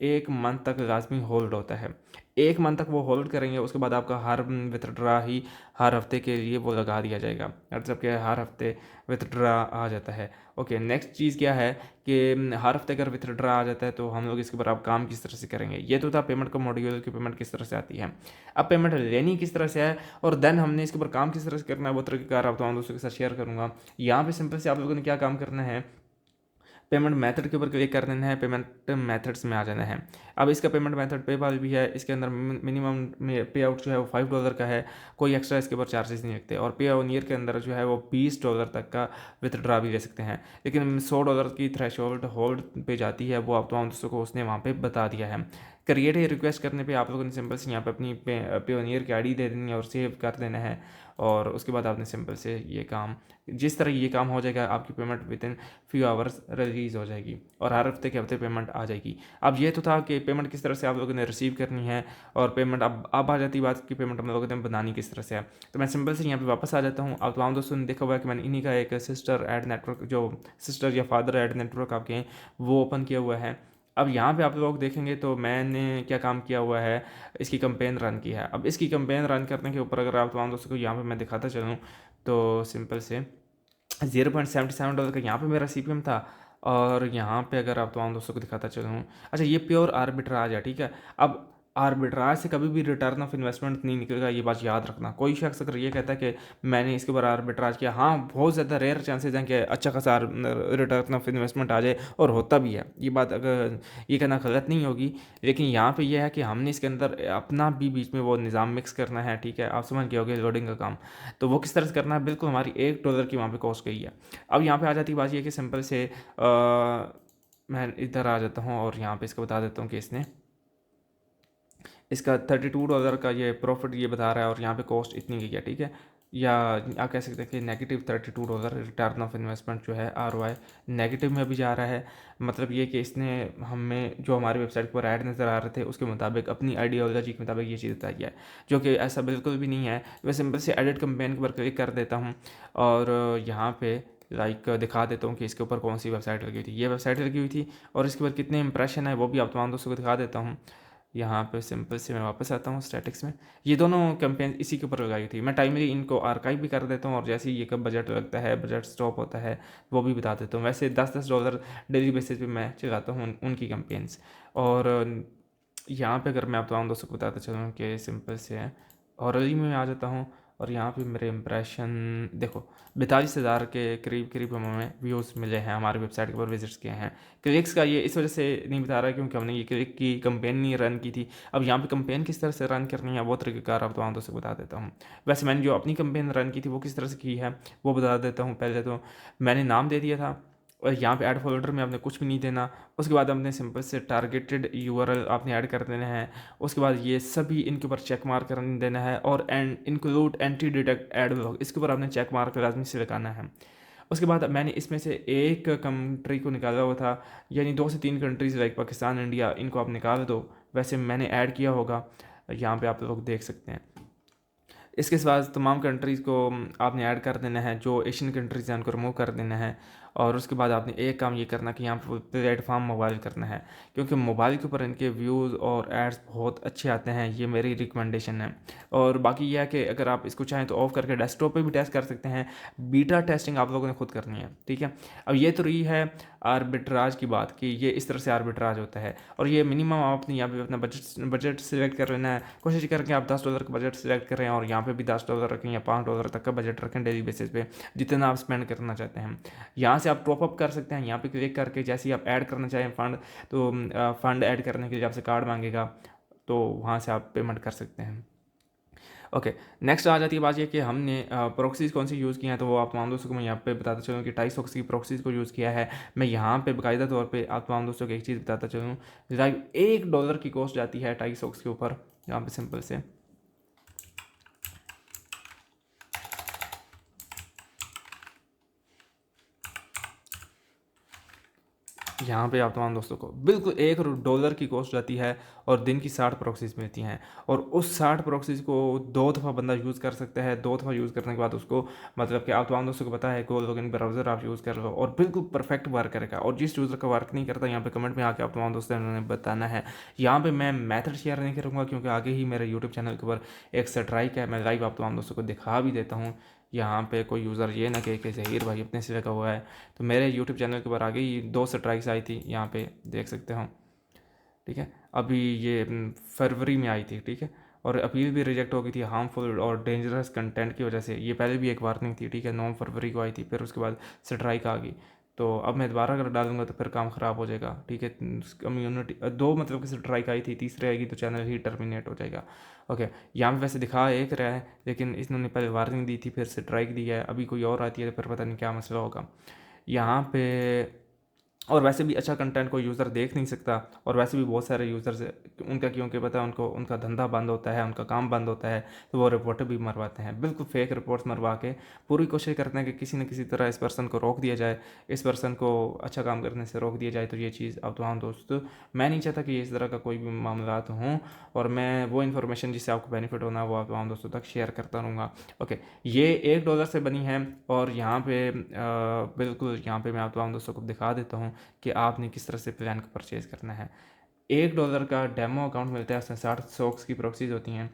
1 मंथ तक लाजमी होल्ड होता है। 1 मंथ तक वो होल्ड करेंगे, उसके बाद आपका हर विथड्रा ही हर हफ्ते के लिए वो लगा दिया जाएगा, मतलब कि हर हफ्ते विथड्रा आ जाता है। ओके, नेक्स्ट चीज़ क्या है कि हर हफ्ते अगर विथड्रा आ जाता है तो हम लोग इसके ऊपर आप काम किस तरह से करेंगे। ये तो था पेमेंट का मॉड्यूल की पेमेंट किस तरह से आती है। अब पेमेंट लेनी किस तरह से है और देन हमने इसके ऊपर काम किस तरह से करना है, वो तरीकेकार आप तमाम दोस्तों के साथ शेयर करूँगा। यहाँ पे सिंपल से आप लोगों ने क्या काम करना है, पेमेंट मेथड के ऊपर क्लिक कर देना है, पेमेंट मेथड्स में आ जाना है। अब इसका पेमेंट मेथड पेपाल भी है, इसके अंदर मिनिमम पे आउट जो है वो $5 का है, कोई एक्स्ट्रा इसके ऊपर चार्जेस नहीं लगते। और पे ऑन ईयर के अंदर जो है वो $20 तक का विथड्रा भी ले सकते हैं, लेकिन $100 की थ्रेश होल्ड पे जाती है, वो आप तमाम दोस्तों को उसने वहाँ पर बता दिया है। क्रिएट रिक्वेस्ट करने पे आप लोगों ने सिंपल से यहाँ पे अपनी पे ऑन ईयर की आईडी दे देनी है और सेव कर देना है। और उसके बाद आपने सिंपल से ये काम, जिस तरह ये काम हो जाएगा आपकी payment with in few hours release हो जाएगी और हर हफ्ते के हफ्ते पेमेंट आ जाएगी। अब ये तो था कि पेमेंट किस तरह से आप लोगों ने रिसीव करनी है और पेमेंट अब आ जाती बात की पेमेंट हम लोगों ने बनानी किस तरह से है। तो मैं सिंपल से यहाँ पे वापस आ जाता हूँ। आप तमाम दोस्तों ने देखा हुआ है कि मैंने इन्हीं का एक सिस्टर ऐड नेटवर्क, जो सिस्टर या फादर ऐड नेटवर्क आपके हैं, वो ओपन किया हुआ है। अब यहाँ पे आप लोग देखेंगे तो मैंने क्या काम किया हुआ है, इसकी कंपेन रन की है। अब इसकी कंपेन रन करने के ऊपर अगर आप तमाम दोस्तों को यहाँ पे मैं दिखाता चलूँ तो सिंपल से $0.77 का यहाँ पे मेरा CPM था। और यहाँ पे अगर आप तमाम दोस्तों को दिखाता चलूँ, अच्छा ये प्योर आर्बिट्राज है, ठीक है। अब आर्बिट्राज से कभी भी रिटर्न ऑफ इन्वेस्टमेंट नहीं निकलेगा, ये बात याद रखना। कोई शख्स अगर ये कहता है कि मैंने इसके ऊपर आर्बिट्राज किया, हाँ बहुत ज़्यादा रेयर चांसेस हैं कि अच्छा खासा रिटर्न ऑफ इन्वेस्टमेंट आ जाए, और होता भी है। ये बात अगर ये कहना गलत नहीं होगी, लेकिन यहाँ पे ये है कि हमने इसके अंदर अपना भी बीच में वो निज़ाम मिक्स करना है, ठीक है। आप समझ गए होगे लोडिंग का काम, तो वो किस तरह से करना है, बिल्कुल हमारी $1 की वहाँ पे कॉस्ट गई है। अब यहाँ पे आ जाती बात ये कि सिंपल से मैं इधर आ जाता हूँ और यहाँ पे इसको बता देता हूँ कि इसने इसका $32 का ये प्रॉफिट ये बता रहा है और यहाँ पे कॉस्ट इतनी की है, ठीक है। या आप कह सकते हैं कि -$32 रिटर्न ऑफ इन्वेस्टमेंट जो है ROI नेगेटिव में भी जा रहा है। मतलब ये कि इसने हमें जो हमारी वेबसाइट पर ऐड नज़र आ रहे थे उसके मुताबिक, अपनी आइडियोलॉजी के मुताबिक ये चीज़ बताई है, जो कि ऐसा बिल्कुल भी नहीं है। मैं सिंपल से एडिट कैंपेन के ऊपर क्लिक कर देता हूँ और यहाँ पे दिखा देता हूँ कि इसके ऊपर कौन सी वेबसाइट लगी हुई थी। ये वेबसाइट लगी हुई थी और इसके ऊपर कितने इंप्रेशन है वो भी आप तमाम दोस्तों को दिखा देता हूँ। यहाँ पे सिंपल से मैं वापस आता हूँ स्टैटिक्स में, ये दोनों कैंपेन इसी के ऊपर लगाई थी। मैं टाइमली इनको आर्काइव भी कर देता हूँ और जैसे ही ये कब बजट लगता है, बजट स्टॉप होता है, वो भी बता देता हूँ। वैसे $10 डेली बेसिस पे मैं चलाता हूँ उनकी कैंपेन्स। और यहाँ पे अगर मैं आप तमाम दोस्तों को बताता चलूँ कि सिंपल से है, और अली में आ जाता हूँ और यहाँ पे मेरे इंप्रेशन देखो 42,000 के करीब करीब हमें व्यूज़ मिले हैं हमारी वेबसाइट के ऊपर विजिट्स किए हैं। क्लिक्स का ये इस वजह से नहीं बता रहा क्योंकि हमने ये क्लिक की कंपेन नहीं रन की थी। अब यहाँ पे कंपेन किस तरह से रन करनी है वो तरीक़ाकार आप तो से बता देता हूँ। वैसे मैंने जो अपनी कंपेन रन की थी वो किस तरह से की है वो बता देता हूँ। पहले तो मैंने नाम दे दिया था और यहाँ पे ऐड फोल्डर में आपने कुछ भी नहीं देना। उसके बाद आपने सिंपल से टारगेटेड यूआरएल आपने ऐड कर देना है। उसके बाद ये सभी इनके ऊपर चेक मार्क कर देना है और and include anti detect ad block इसके ऊपर आपने चेक मार्क लाजमी से लगाना है। उसके बाद मैंने इसमें से एक कंट्री को निकाला हुआ था, यानी 2 से 3 कंट्रीज़ लाइक पाकिस्तान, इंडिया, इनको आप निकाल दो। वैसे मैंने ऐड किया होगा, यहाँ पे आप लोग देख सकते हैं। इसके बाद तमाम कंट्रीज़ को आपने ऐड कर देना है, जो एशियन कंट्रीज़ हैं उनको रिमूव कर देना है। और उसके बाद आपने एक काम ये करना कि यहाँ पर प्लेटफॉर्म मोबाइल करना है, क्योंकि मोबाइल के ऊपर इनके व्यूज़ और एड्स बहुत अच्छे आते हैं, ये मेरी रिकमेंडेशन है। और बाकी यह है कि अगर आप इसको चाहें तो ऑफ़ करके डेस्कटॉप पे भी टेस्ट कर सकते हैं। बीटा टेस्टिंग आप लोगों ने खुद करनी है, ठीक है। अब ये तो रही है आर्बिट्राज की बात कि ये इस तरह से आर्बिट्राज होता है। और ये मिनिमम आपने यहाँ पे अपना बजट सिलेक्ट कर लेना है। कोशिश करके आप $10 का बजट सिलेक्ट करें और यहाँ पे भी $10 रखें या $5 तक का बजट रखें डेली बेसिस पे, जितना आप स्पेंड करना चाहते हैं। यहाँ से आप टॉप अप कर सकते हैं, यहाँ पे क्लिक करके जैसे ही आप ऐड करना चाहें फंड, तो फंड ऐड करने के लिए आपसे कार्ड मांगेगा, तो वहाँ से आप पेमेंट कर सकते हैं। ओके, नेक्स्ट आ जाती है बात ये कि हमने प्रॉक्सीज़ कौन सी यूज़ की हैं, तो वो आप तमाम दोस्तों को मैं यहाँ पे बताता चलूँ कि टाइसॉक्स की प्रॉक्सीज़ को यूज़ किया है। मैं यहाँ पे बाकायदा तौर पे आप तमाम दोस्तों को एक चीज़ बताता चलूँ, लाइक $1 की कॉस्ट जाती है टाइसॉक्स के ऊपर। यहाँ पे सिंपल से यहाँ पे आप तमाम दोस्तों को बिल्कुल $1 की कॉस्ट जाती है और दिन की 60 प्रॉक्सीज मिलती हैं। और उस 60 प्रॉक्सीज को 2 दफ़ा बंदा यूज़ कर सकता है। 2 दफ़ा यूज़ करने के बाद उसको मतलब कि आप तमाम दोस्तों को पता है कि लॉगिन ब्राउज़र आप यूज़ कर लो और बिल्कुल परफेक्ट वर्क करेगा। और जिस यूज़र का वर्क नहीं करता, यहाँ पे कमेंट में आके आप तमाम दोस्तों ने बताना है। यहाँ पे मैं मेथड शेयर नहीं करूँगा क्योंकि आगे ही मेरे यूट्यूब चैनल के ऊपर एक स्ट्राइक है, मैं लाइव आप तमाम दोस्तों को दिखा भी देता हूँ। यहाँ पे कोई यूज़र ये ना कहे कि ज़हीर भाई अपने से लगा हुआ है। तो मेरे यूट्यूब चैनल के ऊपर आगे ही 2 स्ट्राइक्स आई थी, यहाँ पे देख सकते हो, ठीक है। अभी ये फरवरी में आई थी, ठीक है। और अपील भी रिजेक्ट हो गई थी हार्मफुल और डेंजरस कंटेंट की वजह से। ये पहले भी एक वार्निंग थी, ठीक है, 9 फरवरी को आई थी, फिर उसके बाद स्ट्राइक आ गई। तो अब मैं दोबारा अगर डालूंगा तो फिर काम ख़राब हो जाएगा, ठीक है। कम्युनिटी 2 मतलब कि स्ट्राइक आई थी, तीसरी आएगी तो चैनल ही टर्मिनेट हो जाएगा। ओके, यहाँ पे वैसे दिखा एक रहा है, लेकिन इन्होंने पहले वार्निंग दी थी फिर स्ट्राइक दी है, अभी कोई और आती है तो फिर पता नहीं क्या मसला होगा यहाँ पे। और वैसे भी अच्छा कंटेंट कोई यूज़र देख नहीं सकता, और वैसे भी बहुत सारे यूज़र्स उनका क्योंकि पता है उनको उनका धंधा बंद होता है, उनका काम बंद होता है, तो वो रिपोर्ट भी मरवाते हैं, बिल्कुल फेक रिपोर्ट्स मरवा के पूरी कोशिश करते हैं कि किसी न किसी तरह इस पर्सन को रोक दिया जाए, इस पर्सन को अच्छा काम करने से रोक दिया जाए। तो ये चीज़ अब तो हाँ दोस्तों, मैं नहीं चाहता कि इस तरह का कोई भी मामला हों, और मैं वो इन्फॉर्मेशन जिससे आपको बेनिफिट होना है वो आप तमाम दोस्तों तक शेयर करता रहूँगा। ओके, ये $1 से बनी है। और यहाँ पे बिल्कुल यहाँ पे मैं आप तमाम दोस्तों को दिखा देता हूँ कि आपने किस तरह से प्लान को परचेज़ करना है। $1 का डेमो अकाउंट मिलता है, उसमें 60 सॉक्स की प्रॉक्सीज होती हैं।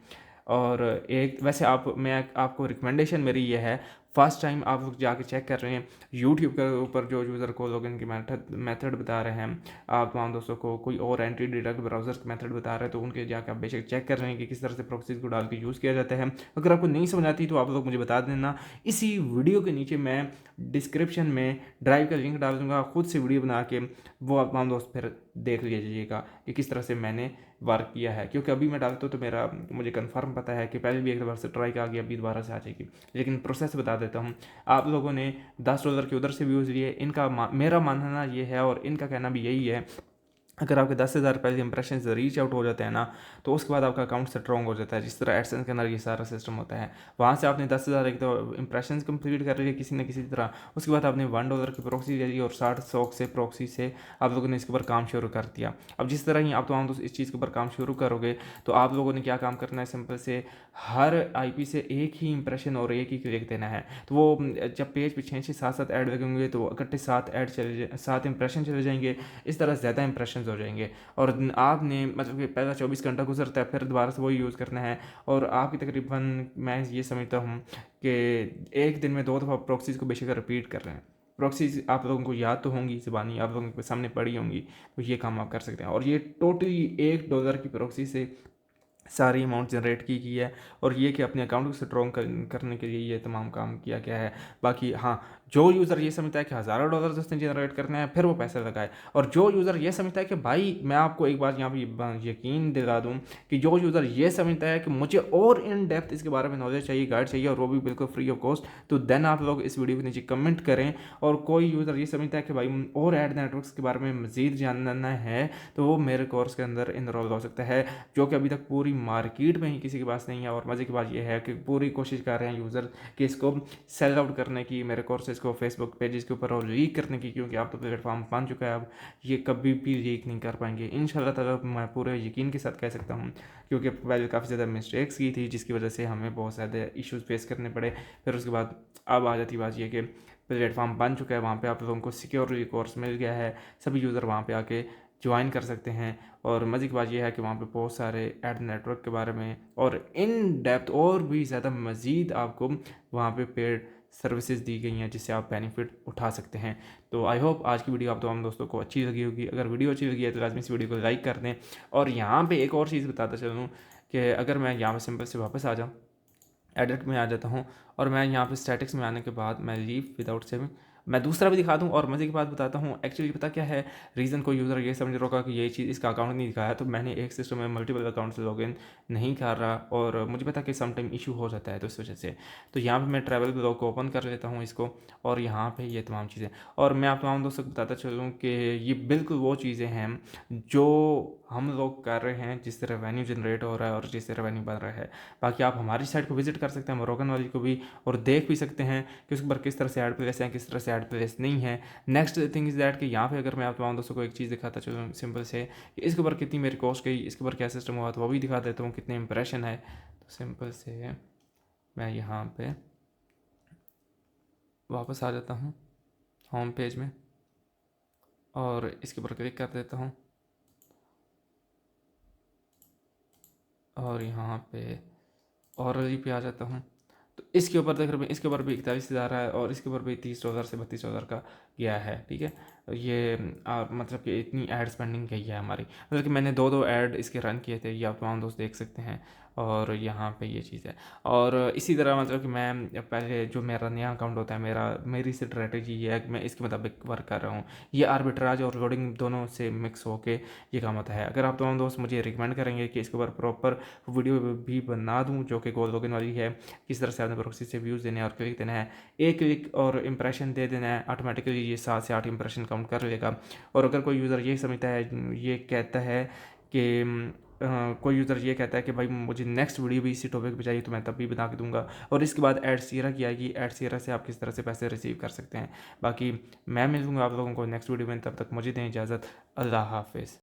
और एक वैसे मैं आपको रिकमेंडेशन मेरी ये है, फर्स्ट टाइम आप लोग जाके चेक कर रहे हैं यूट्यूब के ऊपर जो यूज़र को लॉगिन की मेथड बता रहे हैं, आप तमाम दोस्तों को कोई और एंटी डिडक्ट ब्राउज़र की मेथड बता रहे हैं, तो उनके जाकर आप बेशक चेक कर रहे हैं कि किस तरह से प्रॉक्सीज को डाल के यूज़ किया जाता है। अगर आपको नहीं समझ आती तो आप लोग मुझे बता देना। इसी वीडियो के नीचे मैं डिस्क्रिप्शन में ड्राइव का लिंक डाल दूँगा, खुद से वीडियो बना के वो आप तमाम दोस्त फिर देख लीजिएगा कि किस तरह से मैंने वर्क किया है। क्योंकि अभी मैं डालता हूँ तो मुझे कंफर्म पता है कि पहले भी एक बार से ट्राई आ गया, अभी दोबारा से आ जाएगी। लेकिन प्रोसेस बता देता हूँ। आप लोगों ने $10 के उधर से व्यूज़ लिए, मेरा मानना ये है और इनका कहना भी यही है, अगर आपके 10,000 पहले इंप्रेशन से रीच आउट हो जाते हैं ना, तो उसके बाद आपका अकाउंट स्ट्रॉन्ग हो जाता है। जिस तरह एडसेंस के अंदर ये सारा सिस्टम होता है, वहाँ से आपने 10,000 एक तो इंप्रेशन कंप्लीट कर लिए किसी न किसी तरह, उसके बाद आपने $1 की प्रॉक्सी ले ली और 60 सॉक से प्रॉक्सी से आप लोगों ने इसके ऊपर काम शुरू कर दिया। अब जिस तरह ही आप तमाम दोस्त इस चीज़ के ऊपर काम शुरू करोगे, तो आप लोगों ने क्या काम करना है, सिंपल से हर IP से एक ही इंप्रेशन और एक ही क्लिक देना है। तो वो जब पेज पे 6-6 7-7 ऐड लगेंगे तो इकट्ठे 7 इंप्रेशन चले जाएंगे, इस तरह ज़्यादा इंप्रेशन हो जाएंगे। और आपने मतलब कि पहला 24 घंटा गुजरता है, फिर दोबारा से वही यूज़ करना है। और आपकी तकरीबन मैं ये समझता हूँ कि एक दिन में 2 दफ़ा प्रॉक्सीज़ को बेशक रिपीट कर रहे हैं। प्रॉक्सीज़ आप लोगों को याद तो होंगी, ज़बानी आप लोगों के सामने पड़ी होंगी, तो ये काम आप कर सकते हैं। और ये टोटली $1 की प्रॉक्सी से सारी अमाउंट जनरेट की है और ये कि अपने अकाउंट को स्ट्रॉन्ग करने के लिए ये तमाम काम किया गया है। बाकी हाँ, जो यूज़र ये समझता है कि हज़ारों डॉलर उसने जनरेट करने हैं, फिर वो पैसे लगाए। और जो यूज़र ये समझता है कि भाई, मैं आपको एक बात यहाँ पे यकीन दिला दूँ कि जो यूज़र ये समझता है कि मुझे और इन डेप्थ इसके बारे में नॉलेज चाहिए, गाइड चाहिए, और वो भी बिल्कुल फ्री ऑफ कॉस्ट, तो देन आप लोग इस वीडियो के नीचे कमेंट करें। और कोई यूज़र ये समझता है कि भाई और ऐड नेटवर्क्स के बारे में मज़ीद जानना है, तो वो मेरे कोर्स के अंदर इनरोल हो सकता है, जो कि अभी तक पूरी मार्केट में ही किसी के पास नहीं है। और मज़े की बात यह है कि पूरी कोशिश कर रहे हैं यूज़र कि इसको सेल आउट करने की, मेरे कोर्सेज़ को फेसबुक पेजेस के ऊपर और लीक करने की, क्योंकि आप तो प्लेटफॉर्म बन चुका है अब, ये कभी भी लीक नहीं कर पाएंगे इंशाल्लाह ताला। मैं पूरे यकीन के साथ कह सकता हूँ, क्योंकि पहले काफ़ी ज़्यादा मिस्टेक्स की थी जिसकी वजह से हमें बहुत ज़्यादा इश्यूज़ फेस करने पड़े। फिर उसके बाद अब आ जाती बात ये कि प्लेटफॉर्म बन चुका है, वहाँ पे आप लोगों को सिक्योरिटी कोर्स मिल गया है, सभी यूज़र वहाँ पे आके ज्वाइन कर सकते हैं। और मज़े की बात यह है कि वहाँ पे बहुत सारे एड नेटवर्क के बारे में और इन डेप्थ और भी ज़्यादा मज़ीद आपको वहाँ पे पेड सर्विसेज दी गई हैं जिससे आप बेनिफिट उठा सकते हैं। तो आई होप आज की वीडियो आप तमाम दोस्तों को अच्छी लगी होगी। अगर वीडियो अच्छी लगी है तो लाजमी इस वीडियो को लाइक कर दें। और यहाँ पे एक और चीज़ बताता चलूँ कि अगर मैं यहाँ पर सिंपल से वापस आ जाऊँ, एडिट में आ जाता हूँ, और मैं यहाँ पे स्टैटिक्स में आने के बाद मैं लीव विदाउट सेविंग, मैं दूसरा भी दिखा दूँ। और मज़े की बात बताता हूँ, एक्चुअली पता क्या है रीज़न, कोई यूज़र ये समझ रहा होगा कि ये चीज़ इसका अकाउंट नहीं दिखाया, तो मैंने एक सिस्टम में मल्टीपल अकाउंट से लॉगिन नहीं कर रहा, और मुझे पता कि सम टाइम इशू हो जाता है, तो इस वजह से तो यहाँ पे मैं ट्रैवल ब्लॉग को ओपन कर लेता हूँ इसको, और यहाँ पे ये तमाम चीज़ें। और मैं आप तमाम दोस्तों को बताता चलूँ कि ये बिल्कुल वो चीज़ें हैं जो हम लोग कर रहे हैं, जिससे रेवेन्यू जनरेट हो रहा है और जिससे रेवेन्यू बढ़ रहा है। बाकी आप हमारी साइट को विजिट कर सकते हैं, मोरोगन वाली को भी, और देख भी सकते हैं कि उस पर किस तरह से ऐड प्लेस हैं, किस तरह से ऐड प्लेस नहीं है। नेक्स्ट थिंग इज़ दैट कि यहाँ पे अगर मैं आप तमाम दोस्तों को एक चीज़ दिखाता चलूँ सिंपल से, कि इसके ऊपर कितनी मेरी कॉस्ट गई, इसके ऊपर क्या सिस्टम हुआ, तो वो भी दिखा देता हूँ, कितने इंप्रेशन है। तो सिंपल से मैं यहाँ पे वापस आ जाता हूँ होम पेज में, और इसके ऊपर क्लिक कर देता हूँ, और यहाँ पे ऑरली पे आ जाता हूँ। तो इसके ऊपर देख रहे हैं, इसके ऊपर भी 41,000 है, और इसके ऊपर भी 30,000 से 32,000 का गया है। ठीक है, ये मतलब कि इतनी एड स्पेंडिंग गई है हमारी, मतलब कि मैंने दो ऐड इसके रन किए थे, ये आप तमाम दोस्त देख सकते हैं। और यहाँ पे ये चीज़ है। और इसी तरह मतलब कि मैं पहले जो मेरा नया अकाउंट होता है, मेरी स्ट्रेटजी ये है कि मैं इसके मुताबिक वर्क कर रहा हूँ। ये आर्बिट्राज और लोडिंग दोनों से मिक्स होके ये काम होता है। अगर आप तमाम दोस्त मुझे रिकमेंड करेंगे कि इसके ऊपर प्रॉपर वीडियो भी बना दूँ जो कि गोल लॉगिन वाली है, किस तरह से आपने प्रोक्सी से व्यूज़ देने हैं और क्लिक देना है, एक क्लिक और इंप्रेशन दे देना है, ऑटोमेटिकली ये 7 से 8 इंप्रेशन काउंट कर लेगा। और अगर कोई यूज़र ये समझता है, ये कहता है कि कोई यूज़र ये कहता है कि भाई मुझे नेक्स्ट वीडियो भी इसी टॉपिक पे चाहिए, तो मैं तब भी बना के दूंगा। और इसके बाद एड सीरा की आएगी, एड सीरा से आप किस तरह से पैसे रिसीव कर सकते हैं। बाकी मैं मिलूंगा आप लोगों को नेक्स्ट वीडियो में, तब तक मुझे दें इजाज़त। अल्लाह हाफिज़।